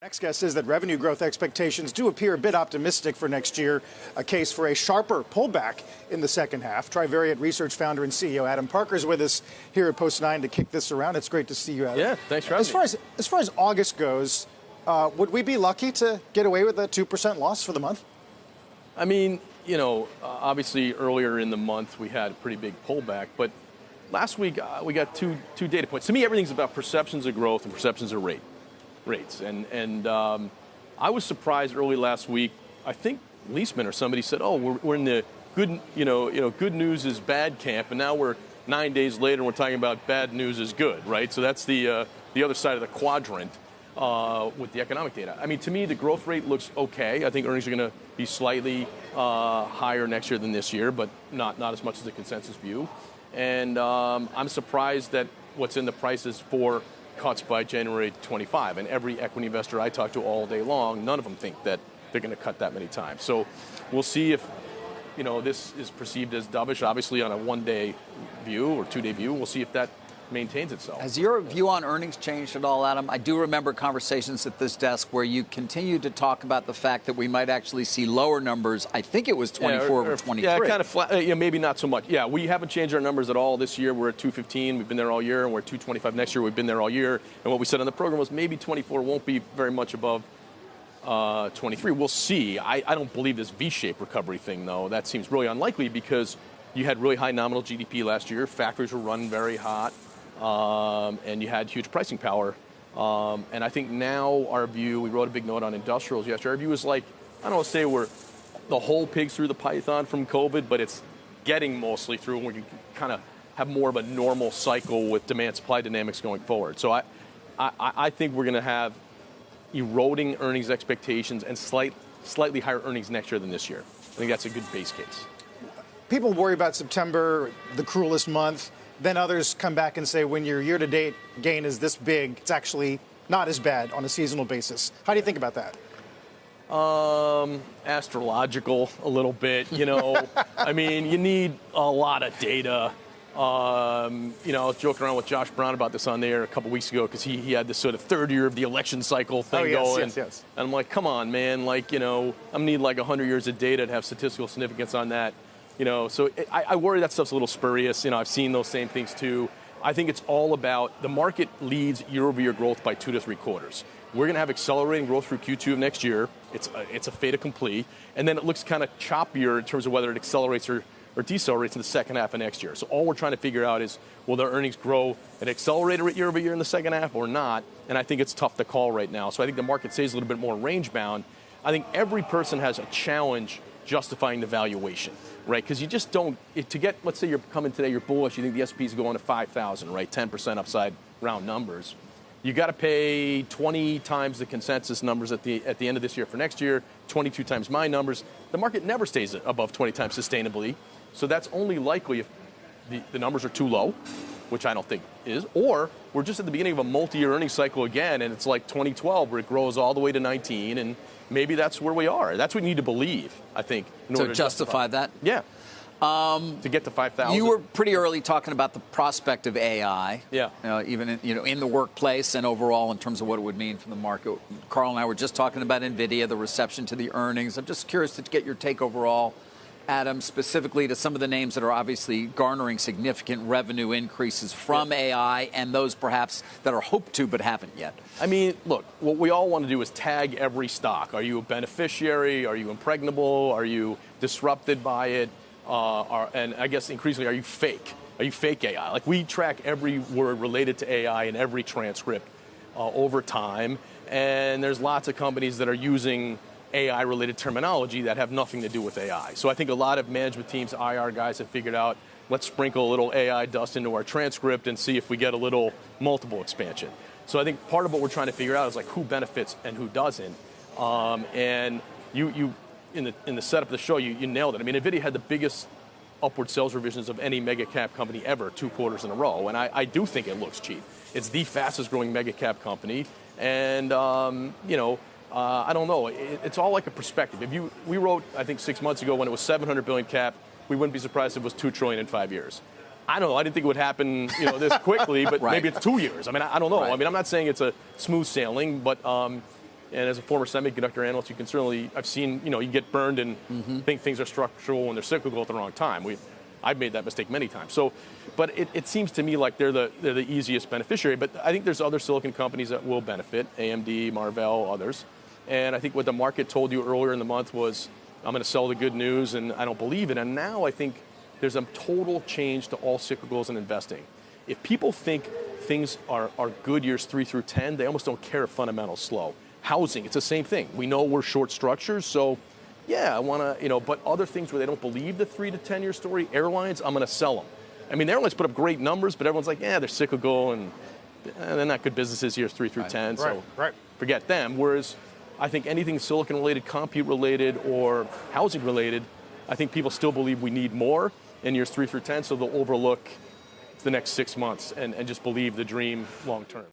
Next guess is that revenue growth expectations do appear a bit optimistic for next year, a case for a sharper pullback in the second half. Trivariate research founder and CEO Adam Parker is with us here at Post 9 to kick this around. It's great to see you, Adam. Yeah, thanks for having me. As far as August goes, would we be lucky to get away with a 2% loss for the month? I mean, obviously earlier in the month we had a pretty big pullback, but last week we got two data points. To me, everything's about perceptions of growth and perceptions of rates. And I was surprised early last week. I think Leisman or somebody said, "Oh, we're in the good, good news is bad camp," and now we're 9 days later and we're talking about bad news is good, right? So that's the other side of the quadrant with the economic data. I mean, to me, the growth rate looks okay. I think earnings are going to be slightly higher next year than this year, but not as much as the consensus view. And I'm surprised that what's in the prices for cuts by January 25, and every equity investor I talk to all day long, none of them think that they're going to cut that many times. So we'll see if this is perceived as dovish, obviously on a one-day view or two-day view. We'll see if that maintains itself. Has your view on earnings changed at all, Adam? I do remember conversations at this desk where you continued to talk about the fact that we might actually see lower numbers. I think it was 24 or 23. Yeah, kind of flat. Maybe not so much. Yeah, we haven't changed our numbers at all this year. We're at 215. We've been there all year, and we're at 225 next year. We've been there all year. And what we said on the program was maybe 24 won't be very much above 23. We'll see. I don't believe this V-shaped recovery thing, though. That seems really unlikely because you had really high nominal GDP last year. Factories were running very hot. And you had huge pricing power. And I think now our view, we wrote a big note on industrials yesterday, our view is like, I don't want to say we're the whole pig's through the python from COVID, but it's getting mostly through, and we can kind of have more of a normal cycle with demand-supply dynamics going forward. So I think we're going to have eroding earnings expectations and slightly higher earnings next year than this year. I think that's a good base case. People worry about September, the cruelest month. Then others come back and say when your year-to-date gain is this big, it's actually not as bad on a seasonal basis. How do you think about that? Astrological a little bit, I mean, you need a lot of data. I was joking around with Josh Brown about this on the air a couple weeks ago because he had this sort of third year of the election cycle thing going. Yes. And I'm like, come on, man. I'm going to need like 100 years of data to have statistical significance on that. So I worry that stuff's a little spurious. I've seen those same things too. I think it's all about the market leads year-over-year growth by 2 to 3 quarters. We're going to have accelerating growth through Q2 of next year. It's a fait accompli. And then it looks kind of choppier in terms of whether it accelerates or decelerates in the second half of next year. So all we're trying to figure out is, will their earnings grow at accelerated rate year-over-year in the second half or not? And I think it's tough to call right now. So I think the market stays a little bit more range-bound. I think every person has a challenge justifying the valuation, right? Because you just don't, let's say you're coming today, you're bullish, you think the S&P is going to 5,000, right? 10% upside round numbers. You got to pay 20 times the consensus numbers at the end of this year for next year, 22 times my numbers. The market never stays above 20 times sustainably. So that's only likely if the numbers are too low, which I don't think is, or we're just at the beginning of a multi-year earnings cycle again, and it's like 2012 where it grows all the way to 19, and maybe that's where we are. That's what you need to believe, I think, in order to justify that? Yeah. To get to 5,000. You were pretty early talking about the prospect of AI. Yeah. Even in the workplace and overall in terms of what it would mean for the market. Carl and I were just talking about NVIDIA, the reception to the earnings. I'm just curious to get your take overall, Adam, specifically to some of the names that are obviously garnering significant revenue increases from AI and those perhaps that are hoped to but haven't yet. I mean, look, what we all want to do is tag every stock. Are you a beneficiary? Are you impregnable? Are you disrupted by it? And I guess increasingly, are you fake? Are you fake AI? Like, we track every word related to AI in every transcript over time, and there's lots of companies that are using AI-related terminology that have nothing to do with AI. So I think a lot of management teams, IR guys have figured out, let's sprinkle a little AI dust into our transcript and see if we get a little multiple expansion. So I think part of what we're trying to figure out is like who benefits and who doesn't. And you in the setup of the show, you nailed it. I mean, NVIDIA had the biggest upward sales revisions of any mega cap company ever 2 quarters in a row. And I do think it looks cheap. It's the fastest growing mega cap company. And, I don't know. It's all like a perspective. We wrote, I think 6 months ago when it was 700 billion cap, we wouldn't be surprised if it was 2 trillion in 5 years. I don't know. I didn't think it would happen, this quickly, but Right. Maybe it's 2 years. I mean, I don't know. Right. I mean, I'm not saying it's a smooth sailing, but And as a former semiconductor analyst, you can certainly, I've seen, you get burned and think things are structural when they're cyclical at the wrong time. I've made that mistake many times. So, but it seems to me like they're the easiest beneficiary. But I think there's other silicon companies that will benefit, AMD, Marvell, others. And I think what the market told you earlier in the month was, I'm going to sell the good news, and I don't believe it. And now I think there's a total change to all cyclicals and investing. If people think things are good years 3 through 10, they almost don't care if fundamentals slow. Housing, it's the same thing. We know we're short structures, so yeah, I want to, but other things where they don't believe the 3 to 10 year story, airlines, I'm going to sell them. I mean, the airlines put up great numbers, but everyone's like, yeah, they're cyclical and they're not good businesses years 3 through 10, so forget them. Whereas I think anything silicon related, compute related, or housing related, I think people still believe we need more in years 3 through 10, so they'll overlook the next 6 months and just believe the dream long term.